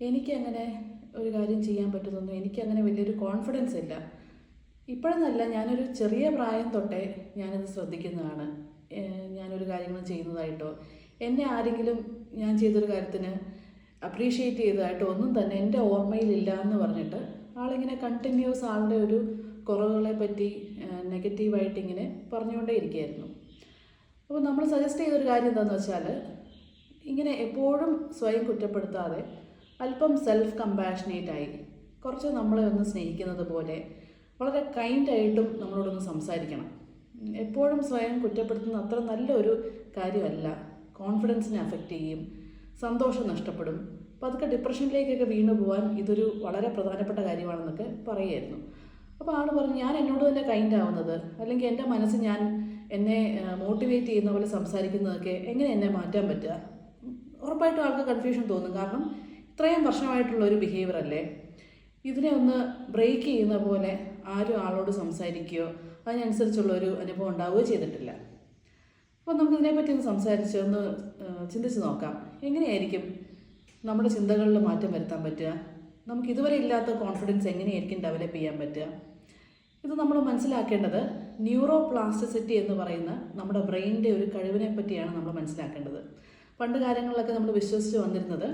എനിക്കങ്ങനെ ഒരു കാര്യം ചെയ്യാൻ പറ്റുന്നൊന്നും എനിക്കങ്ങനെ വലിയൊരു കോൺഫിഡൻസ് ഇല്ല. ഇപ്പോഴെന്നല്ല, ഞാനൊരു ചെറിയ പ്രായം തൊട്ടേ ഞാനിത് ശ്രദ്ധിക്കുന്നതാണ്. ഞാനൊരു കാര്യങ്ങൾ ചെയ്യുന്നതായിട്ടോ എന്നെ ആരെങ്കിലും ഞാൻ ചെയ്തൊരു കാര്യത്തിന് അപ്രീഷിയേറ്റ് ചെയ്തതായിട്ടോ ഒന്നും തന്നെ എൻ്റെ ഓർമ്മയിലില്ല എന്ന് പറഞ്ഞിട്ട് ആളിങ്ങനെ കണ്ടിന്യൂസ് ആളുടെ ഒരു കുറവുകളെ പറ്റി നെഗറ്റീവായിട്ട് ഇങ്ങനെ പറഞ്ഞുകൊണ്ടേ ഇരിക്കുകയായിരുന്നു. അപ്പോൾ നമ്മൾ സജസ്റ്റ് ചെയ്തൊരു കാര്യം എന്താണെന്ന് വെച്ചാൽ, ഇങ്ങനെ എപ്പോഴും സ്വയം കുറ്റപ്പെടുത്താതെ അല്പം സെൽഫ് കമ്പാഷനേറ്റായി കുറച്ച് നമ്മളെ ഒന്ന് സ്നേഹിക്കുന്നത് പോലെ വളരെ കൈൻഡായിട്ടും നമ്മളോടൊന്ന് സംസാരിക്കണം. എപ്പോഴും സ്വയം കുറ്റപ്പെടുത്തുന്ന അത്ര നല്ലൊരു കാര്യമല്ല. കോൺഫിഡൻസിനെ അഫക്റ്റ് ചെയ്യും, സന്തോഷം നഷ്ടപ്പെടും, പതുക്കെ ഡിപ്രഷനിലേക്കൊക്കെ വീണു പോകാൻ ഇതൊരു വളരെ പ്രധാനപ്പെട്ട കാര്യമാണെന്നൊക്കെ പറയുമായിരുന്നു. അപ്പോൾ ആൾ പറഞ്ഞു, ഞാൻ എന്നോട് തന്നെ കൈൻഡ് ആവുന്നത്, അല്ലെങ്കിൽ എൻ്റെ മനസ്സ് ഞാൻ എന്നെ മോട്ടിവേറ്റ് ചെയ്യുന്ന പോലെ സംസാരിക്കുന്നതൊക്കെ എങ്ങനെ എന്നെ മാറ്റാൻ പറ്റുക? ഉറപ്പായിട്ടും ആൾക്ക് കൺഫ്യൂഷൻ തോന്നും. കാരണം ഇത്രയും വർഷമായിട്ടുള്ള ഒരു ബിഹേവിയർ അല്ലേ. ഇതിനെ ഒന്ന് ബ്രേക്ക് ചെയ്യുന്ന പോലെ ആരും ആളോട് സംസാരിക്കുകയോ അതിനനുസരിച്ചുള്ളൊരു അനുഭവം ഉണ്ടാവുകയോ ചെയ്തിട്ടില്ല. അപ്പോൾ നമുക്കിതിനെപ്പറ്റി ഒന്ന് സംസാരിച്ച് ഒന്ന് ചിന്തിച്ച് നോക്കാം. എങ്ങനെയായിരിക്കും നമ്മുടെ ചിന്തകളിൽ മാറ്റം വരുത്താൻ പറ്റുക? നമുക്ക് ഇതുവരെ ഇല്ലാത്ത കോൺഫിഡൻസ് എങ്ങനെയായിരിക്കും ഡെവലപ്പ് ചെയ്യാൻ പറ്റുക? ഇത് നമ്മൾ മനസ്സിലാക്കേണ്ടത് ന്യൂറോ പ്ലാസ്റ്റിസിറ്റി എന്ന് പറയുന്ന നമ്മുടെ ബ്രെയിനിൻ്റെ ഒരു കഴിവിനെ പറ്റിയാണ് നമ്മൾ മനസ്സിലാക്കേണ്ടത്. പണ്ട് കാലങ്ങളിലൊക്കെ നമ്മൾ വിശ്വസിച്ച് വന്നിരുന്നത്,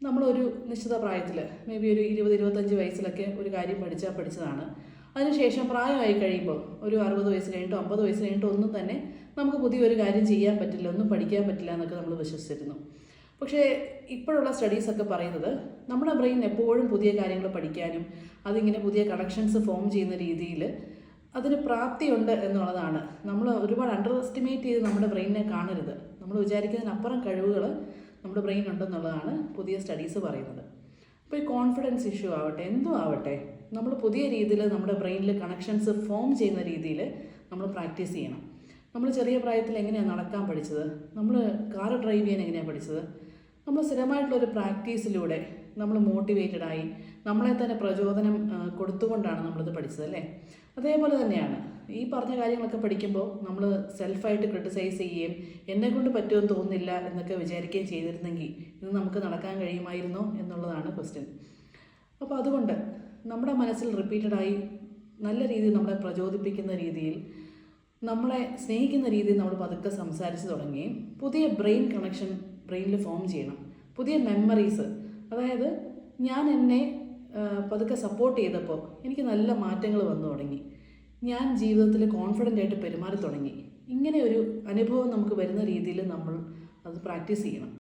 നമ്മളൊരു നിശ്ചിത പ്രായത്തിൽ, മേ ബി ഒരു 20-25 വയസ്സിലൊക്കെ ഒരു കാര്യം പഠിച്ചതാണ്. അതിനുശേഷം പ്രായമായി കഴിയുമ്പോൾ ഒരു 60 വയസ്സ് കഴിഞ്ഞിട്ടോ 50 വയസ്സ് കഴിഞ്ഞിട്ടോ ഒന്നും തന്നെ നമുക്ക് പുതിയൊരു കാര്യം ചെയ്യാൻ പറ്റില്ല, ഒന്നും പഠിക്കാൻ പറ്റില്ല എന്നൊക്കെ നമ്മൾ വിശ്വസിച്ചിരുന്നു. പക്ഷേ ഇപ്പോഴുള്ള സ്റ്റഡീസൊക്കെ പറയുന്നത് നമ്മുടെ ബ്രെയിൻ എപ്പോഴും പുതിയ കാര്യങ്ങൾ പഠിക്കാനും അതിങ്ങനെ പുതിയ കണക്ഷൻസ് ഫോം ചെയ്യുന്ന രീതിയിൽ അതിന് പ്രാപ്തിയുണ്ട് എന്നുള്ളതാണ്. നമ്മൾ ഒരുപാട് അണ്ടർ എസ്റ്റിമേറ്റ് ചെയ്ത് നമ്മുടെ ബ്രെയിനിനെ കാണരുത്. നമ്മൾ വിചാരിക്കുന്നതിനപ്പുറം കഴിവുകൾ നമ്മുടെ ബ്രെയിൻ ഉണ്ടെന്നുള്ളതാണ് പുതിയ സ്റ്റഡീസ് പറയുന്നത്. അപ്പോൾ ഈ കോൺഫിഡൻസ് ഇഷ്യൂ ആവട്ടെ, എന്തും ആവട്ടെ, നമ്മൾ പുതിയ രീതിയിൽ നമ്മുടെ ബ്രെയിനിൽ കണക്ഷൻസ് ഫോം ചെയ്യുന്ന രീതിയിൽ നമ്മൾ പ്രാക്ടീസ് ചെയ്യണം. നമ്മൾ ചെറിയ പ്രായത്തിൽ എങ്ങനെയാണ് നടക്കാൻ പഠിച്ചത്? നമ്മൾ കാർ ഡ്രൈവ് ചെയ്യാൻ എങ്ങനെയാണ് പഠിച്ചത്? നമ്മൾ സ്ഥിരമായിട്ടുള്ളൊരു പ്രാക്ടീസിലൂടെ നമ്മൾ മോട്ടിവേറ്റഡായി നമ്മളെ തന്നെ പ്രചോദനം കൊടുത്തുകൊണ്ടാണ് നമ്മളിത് പഠിച്ചത് അല്ലേ? അതേപോലെ തന്നെയാണ് ഈ പറഞ്ഞ കാര്യങ്ങളൊക്കെ പഠിക്കുമ്പോൾ നമ്മൾ സെൽഫായിട്ട് ക്രിട്ടിസൈസ് ചെയ്യുകയും എന്നെക്കൊണ്ട് പറ്റുമെന്ന് തോന്നുന്നില്ല എന്നൊക്കെ വിചാരിക്കുകയും ചെയ്തിരുന്നെങ്കിൽ ഇത് നമുക്ക് നടക്കാൻ കഴിയുമായിരുന്നോ എന്നുള്ളതാണ് ക്വസ്റ്റ്യൻ. അപ്പോൾ അതുകൊണ്ട് നമ്മുടെ മനസ്സിൽ റിപ്പീറ്റഡായി നല്ല രീതിയിൽ നമ്മളെ പ്രചോദിപ്പിക്കുന്ന രീതിയിൽ, നമ്മളെ സ്നേഹിക്കുന്ന രീതിയിൽ നമ്മൾ പതുക്കെ സംസാരിച്ച് തുടങ്ങുകയും പുതിയ ബ്രെയിൻ കണക്ഷൻ ബ്രെയിനിൽ ഫോം ചെയ്യണം. പുതിയ മെമ്മറീസ്, അതായത് ഞാൻ എന്നെ പതുക്കെ സപ്പോർട്ട് ചെയ്തപ്പോൾ എനിക്ക് നല്ല മാറ്റങ്ങൾ വന്നു തുടങ്ങി, ഞാൻ ജീവിതത്തിൽ കോൺഫിഡൻ്റ് ആയിട്ട് പെരുമാറി തുടങ്ങി. ഇങ്ങനെ ഒരു അനുഭവം നമുക്ക് വരുന്ന രീതിയിൽ നമ്മൾ അത് പ്രാക്ടീസ് ചെയ്യണം.